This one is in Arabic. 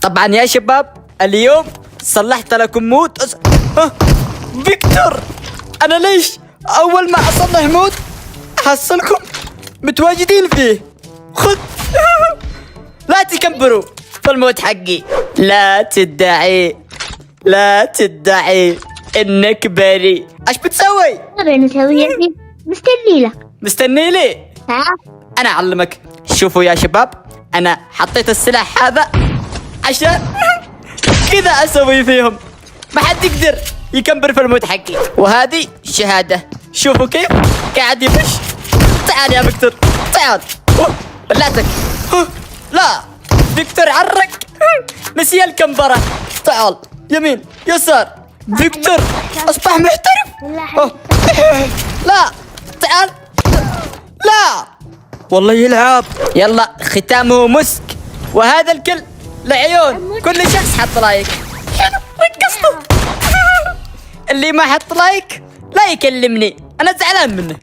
طبعا يا شباب اليوم صلحت لكم مود فيكتور، انا ليش اول ما اصلح مود احصلكم متواجدين فيه؟ خذ لا تكبروا في المود حقي، لا تدعي انك بريء. ايش بتسوي؟ أبي نسوي يعني مستني لك. مستني لي؟ ها؟ انا اعلمك. شوفوا يا شباب، انا حطيت السلاح هذا عشان كذا اسوي فيهم، ما حد يقدر يكبر في المود حقي. وهذه شهادة، شوفوا كيف قاعد يفش. تعال يا فيكتور تعال. بلعتك. لا فيكتور عرق، نسي الكمبرة. تعال يمين يسار. فيكتور اصبح محترف. لا تعال. لا والله يلعب. يلا ختامه مسك، وهذا الكل لعيون كل شخص حط لايك. رقصته. اللي ما حط لايك لا يكلمني، انا زعلان منه.